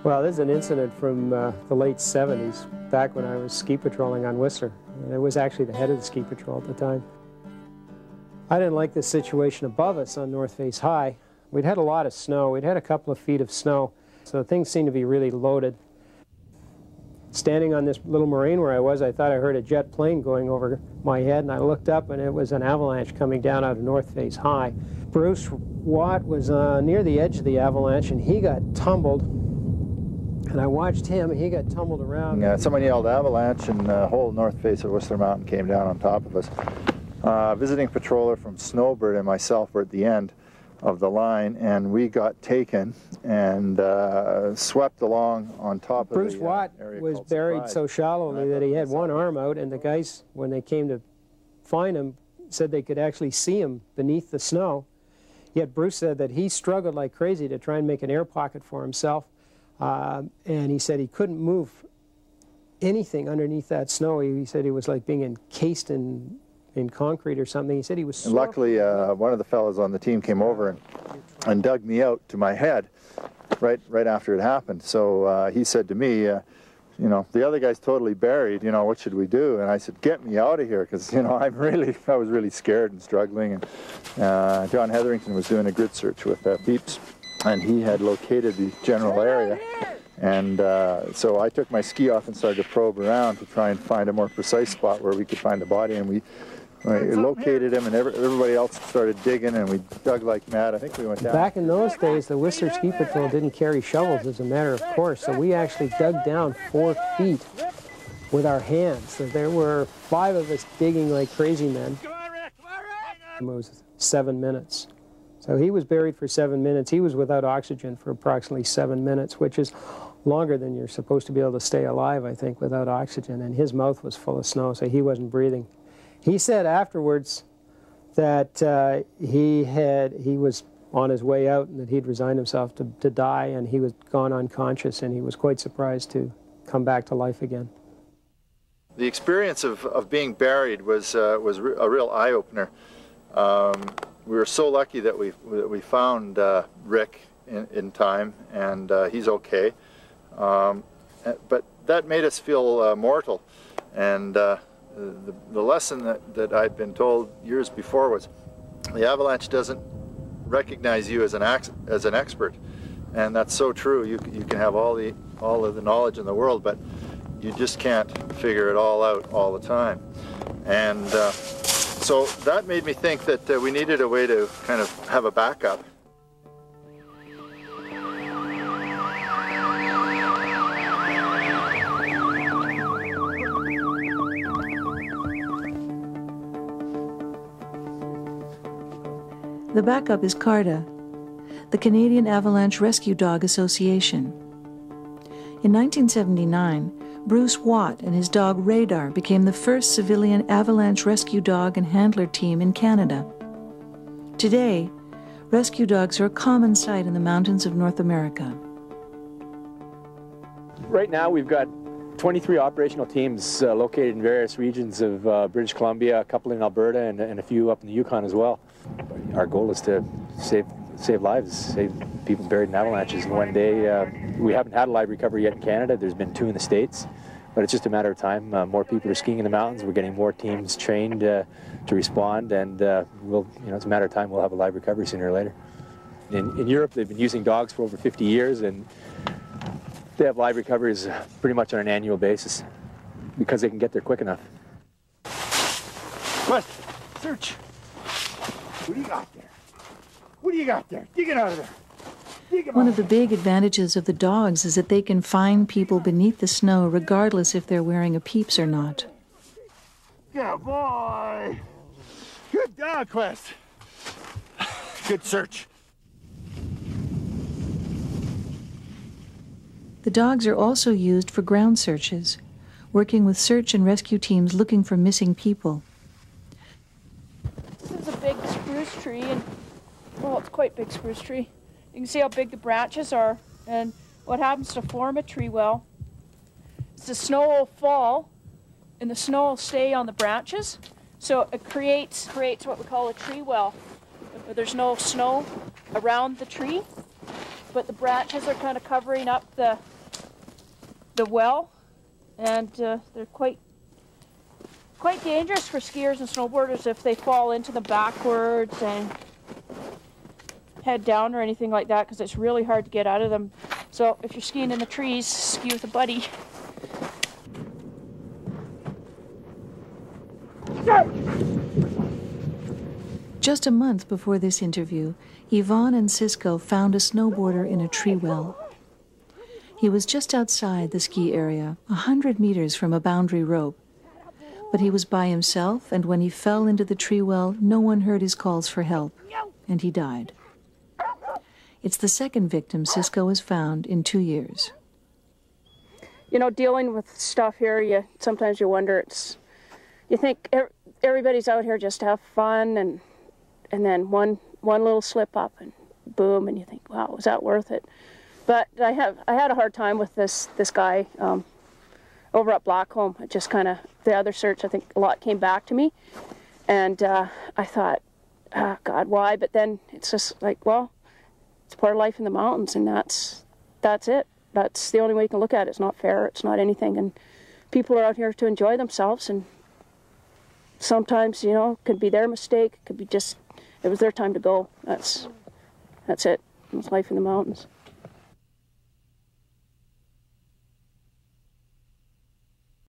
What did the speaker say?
Well, this is an incident from the late 70s, back when I was ski patrolling on Whistler. And I was actually the head of the ski patrol at the time. I didn't like this situation above us on North Face High. We'd had a lot of snow. We'd had a couple of feet of snow, so things seemed to be really loaded. Standing on this little moraine where I was, I thought I heard a jet plane going over my head, and I looked up, and it was an avalanche coming down out of North Face High. Bruce Watt was near the edge of the avalanche, and he got tumbled. And I watched him, he got tumbled around. Yeah, someone yelled avalanche, and the whole north face of Whistler Mountain came down on top of us. Visiting patroller from Snowbird and myself were at the end of the line, and we got taken and swept along on top of the Bruce Watt was buried so shallowly that he had one arm out, and the guys, when they came to find him, said they could actually see him beneath the snow. Yet Bruce said that he struggled like crazy to try and make an air pocket for himself. And he said he couldn't move anything underneath that snow. He said he was like being encased in concrete or something. He said he was. And luckily, one of the fellows on the team came over and dug me out to my head right after it happened. So he said to me, you know, the other guy's totally buried. You know, what should we do? And I said, get me out of here, because you know I was really scared and struggling. And John Hetherington was doing a grid search with peeps. And he had located the general area, and so I took my ski off and started to probe around to try and find a more precise spot where we could find the body, and we located him, and everybody else started digging, and we dug like mad. I think we went down. Back in those days, the Whistler Ski Patrol didn't carry shovels as a matter of course, so we actually dug down 4 feet with our hands. So there were 5 of us digging like crazy men. It was 7 minutes. So he was buried for 7 minutes. He was without oxygen for approximately 7 minutes, which is longer than you're supposed to be able to stay alive, I think, without oxygen. And his mouth was full of snow, so he wasn't breathing. He said afterwards that he was on his way out and that he'd resigned himself to die, and he was gone unconscious, and he was quite surprised to come back to life again. The experience of being buried was a real eye-opener. We were so lucky that we found Rick in time, and he's okay. But that made us feel mortal. And the lesson that I'd been told years before was the avalanche doesn't recognize you as an expert, and that's so true. You can have all of the knowledge in the world, but you just can't figure it all out all the time. And so that made me think that we needed a way to kind of have a backup. The backup is C.A.R.D.A, the Canadian Avalanche Rescue Dog Association. In 1979, Bruce Watt and his dog Radar became the first civilian avalanche rescue dog and handler team in Canada. Today, rescue dogs are a common sight in the mountains of North America. Right now we've got 23 operational teams located in various regions of British Columbia, a couple in Alberta, and a few up in the Yukon as well. Our goal is to save lives, save people buried in avalanches. And one day, we haven't had a live recovery yet in Canada. There's been 2 in the States, but it's just a matter of time. More people are skiing in the mountains. We're getting more teams trained to respond, and it's a matter of time we'll have a live recovery sooner or later. In Europe, they've been using dogs for over 50 years, and they have live recoveries pretty much on an annual basis because they can get there quick enough. West, search. What do you got there? What do you got there? Dig it out of there. One of the big advantages of the dogs is that they can find people beneath the snow regardless if they're wearing a peeps or not. Good boy. Good dog, Quest. Good search. The dogs are also used for ground searches, working with search and rescue teams looking for missing people. This is a big spruce tree, and well, it's quite a big spruce tree. You can see how big the branches are, and what happens to form a tree well is the snow will fall, and the snow will stay on the branches, so it creates what we call a tree well. There's no snow around the tree, but the branches are kind of covering up the the well, and they're quite dangerous for skiers and snowboarders if they fall into them backwards and head down or anything like that, because it's really hard to get out of them. So if you're skiing in the trees, ski with a buddy. Just a month before this interview, Yvonne and Cisco found a snowboarder in a tree well. He was just outside the ski area, 100 meters from a boundary rope. But he was by himself, and when he fell into the tree well, no one heard his calls for help, and he died. It's the second victim Cisco has found in 2 years. You know, dealing with stuff here, sometimes you wonder, you think everybody's out here just to have fun, and then one little slip up and boom, and you think, wow, was that worth it? But I had a hard time with this guy over at Blackcomb. It just kind of, the other search, I think a lot came back to me, and I thought, oh, God, why? But then it's just like, well, it's part of life in the mountains, and that's it. That's the only way you can look at it. It's not fair. It's not anything, and people are out here to enjoy themselves, and sometimes, you know, it could be their mistake. It could be just, it was their time to go. That's it. It's life in the mountains.